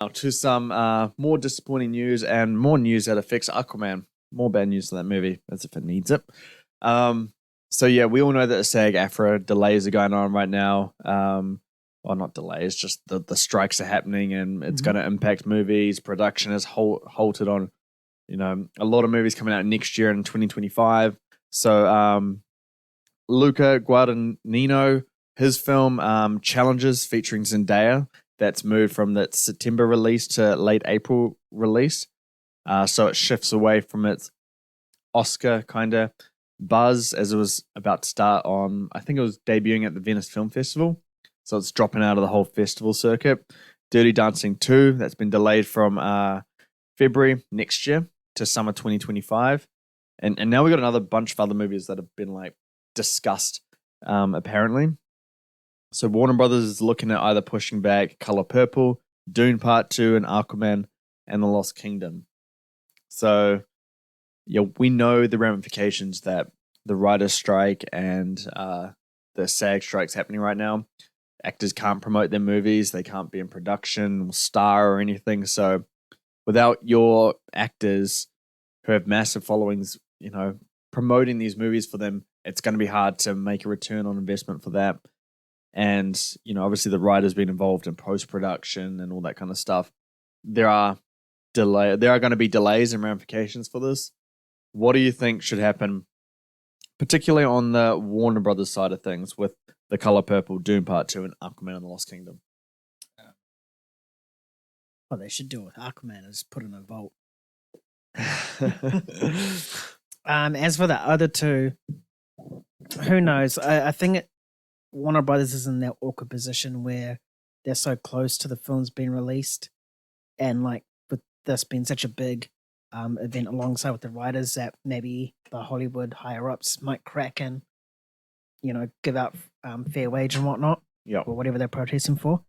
Now to some more disappointing news and more news that affects Aquaman. More bad news for that movie, as if it needs it. So yeah, we all know that the SAG-AFTRA delays are going on right now. Well, not delays, just the strikes are happening, and it's going to impact movies. Production is halted on, a lot of movies coming out next year in 2025. So Luca Guadagnino, his film Challenges featuring Zendaya, that's moved from that September release to late April release. So it shifts away from its Oscar kind of buzz as it was about to start on, I think it was debuting at the Venice Film Festival. So it's dropping out of the whole festival circuit. Dirty Dancing 2, that's been delayed from February next year to summer 2025. And now we've got another bunch of other movies that have been discussed apparently. So Warner Brothers is looking at either pushing back Color Purple, Dune Part 2, and Aquaman and the Lost Kingdom. So, yeah, we know the ramifications that the writer's strike and the SAG strike's happening right now. Actors can't promote their movies. They can't be in production, star, or anything. So without your actors who have massive followings, promoting these movies for them, it's going to be hard to make a return on investment for that. And, obviously the writer's been involved in post-production and all that kind of stuff. There are going to be delays and ramifications for this. What do you think should happen, particularly on the Warner Brothers side of things, with The Color Purple, Dune Part 2, and Aquaman and the Lost Kingdom? What they should do with Aquaman is put in a vault. As for the other two, who knows? I think Warner Brothers is in that awkward position where they're so close to the films being released, and with this being such a big event alongside with the writers, that maybe the Hollywood higher ups might crack and give out fair wage and whatnot, or whatever they're protesting for.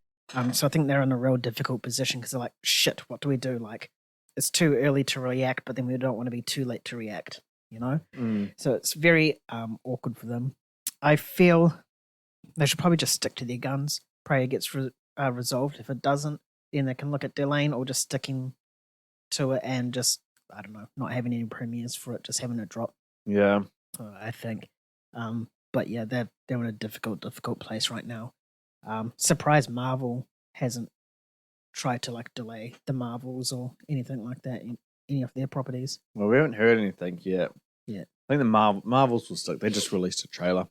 So I think they're in a real difficult position because they're like, shit, what do we do? It's too early to react, but then we don't want to be too late to react. So it's very awkward for them. I feel they should probably just stick to their guns. Pray it gets resolved. If it doesn't, then they can look at delaying or just sticking to it and just, I don't know, not having any premieres for it, just having it drop. Yeah. I think. But yeah, they're in a difficult place right now. Surprised Marvel hasn't tried to delay the Marvels or anything like that in any of their properties. Well, we haven't heard anything yet. Yeah. I think the Marvels will stick. They just released a trailer.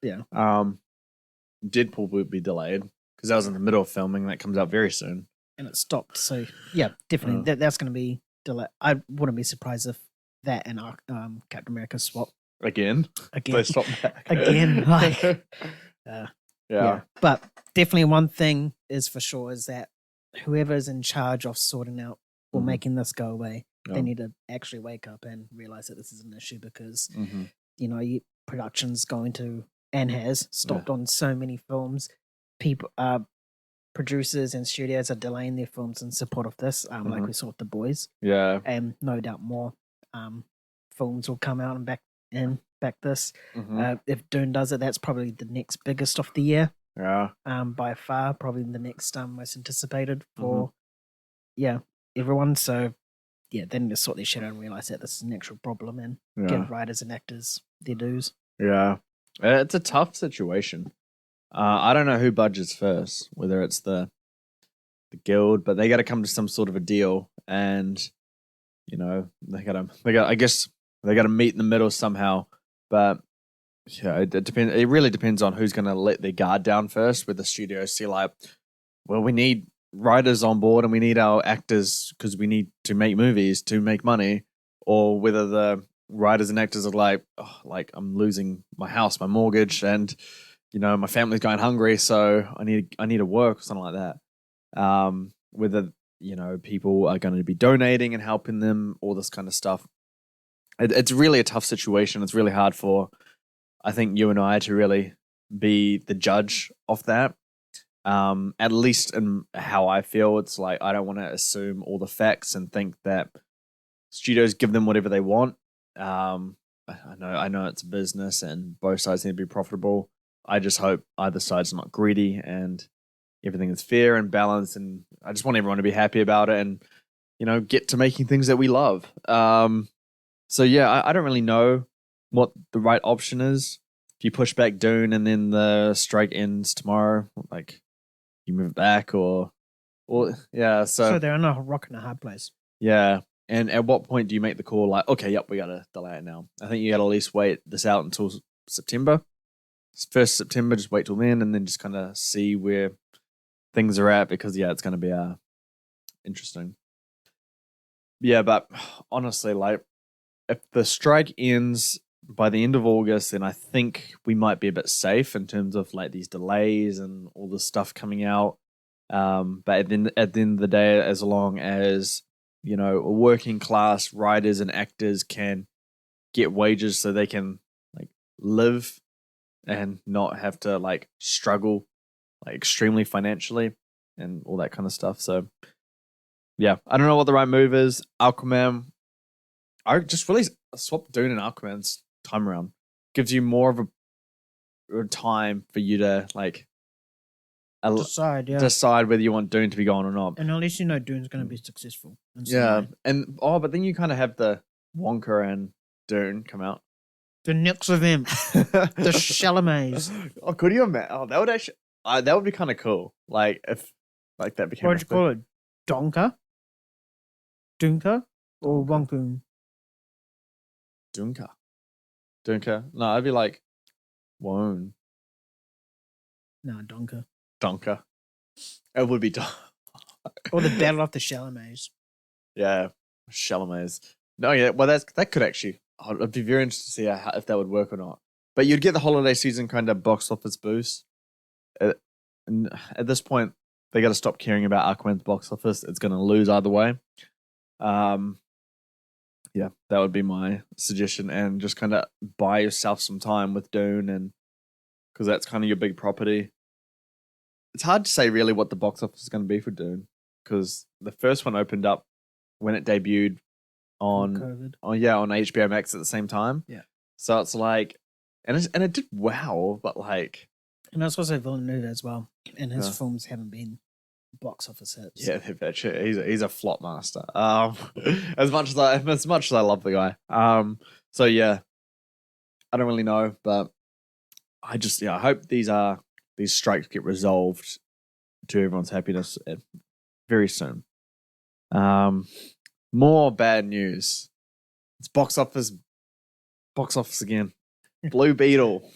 Yeah. Deadpool would be delayed because that was in the middle of filming. That comes out very soon. And it stopped. So yeah, definitely that's going to be delayed. I wouldn't be surprised if that and Captain America swap again. They stop back again. Yeah. But definitely one thing is for sure is that whoever's in charge of sorting out or making this go away, they need to actually wake up and realize that this is an issue because production's going to and has stopped on so many films. People, producers and studios are delaying their films in support of this, like we saw with The Boys. Yeah, and no doubt more films will come out and back this. If Dune does it, that's probably the next biggest of the year. Yeah, by far, probably the next most anticipated for everyone. So yeah, they need to sort their shit out and realize that this is an actual problem and give writers and actors their dues. Yeah, it's a tough situation. I don't know who budgets first, whether it's the guild, but they got to come to some sort of a deal, and I guess they got to meet in the middle somehow. But yeah, it depends. It really depends on who's going to let their guard down first. With the studios see we need writers on board and we need our actors because we need to make movies to make money, or whether the writers and actors are I'm losing my house, my mortgage, and my family's going hungry, so I need to work or something like that. Whether people are going to be donating and helping them, all this kind of stuff. It's really a tough situation. It's really hard for, I think, you and I to really be the judge of that. At least in how I feel, it's I don't want to assume all the facts and think that studios give them whatever they want. I know it's a business and both sides need to be profitable. I just hope either side's not greedy and everything is fair and balanced, and I just want everyone to be happy about it and, get to making things that we love. So yeah, I don't really know what the right option is. If you push back Dune and then the strike ends tomorrow, like you move it back or yeah. So they're in a rock and a hard place. Yeah. And at what point do you make the call like, okay, yep, we got to delay it now? I think you got to at least wait this out until September. 1st September, just wait till then and then just kind of see where things are at because, yeah, it's going to be interesting. Yeah, but honestly, like, if the strike ends by the end of August, then I think we might be a bit safe in terms of like these delays and all this stuff coming out. But at the end of the day, as long as working class writers and actors can get wages so they can like live and not have to like struggle like extremely financially and all that kind of stuff. So yeah, I don't know what the right move is. Aquaman, I just really swapped Dune and Aquaman's time around. Gives you more of a time for you to like decide whether you want Dune to be gone or not. And at least Dune's going to be successful. Yeah, and but then you kind of have the Wonka and Dune come out. The next event, the Chalamets. Oh, could you imagine? Oh, that would actually that would be kind of cool. Like if like that became. What would you call it? Donka, Dunka, or Wonkun? Dunka. No, I'd be like Wone. No, Donka. Donka. It would be Or the Battle of the Chalamets. Yeah, Chalamets. No, yeah. Well, that could actually. I'd be very interested to see if that would work or not. But you'd get the holiday season kind of box office boost. At this point, they got to stop caring about Aquaman's box office. It's going to lose either way. Yeah, that would be my suggestion, and just kind of buy yourself some time with Dune, and because that's kind of your big property. It's hard to say really what the box office is going to be for Dune because the first one opened up when it debuted on HBO Max at the same time. Yeah, so it's like, and it did well, but like, and that's also Villeneuve as well, and his films haven't been box office hits. Yeah, he's a flop master. As much as I love the guy. So yeah, I don't really know, but I hope these strikes get resolved to everyone's happiness very soon. More bad news. It's box office again. Blue Beetle.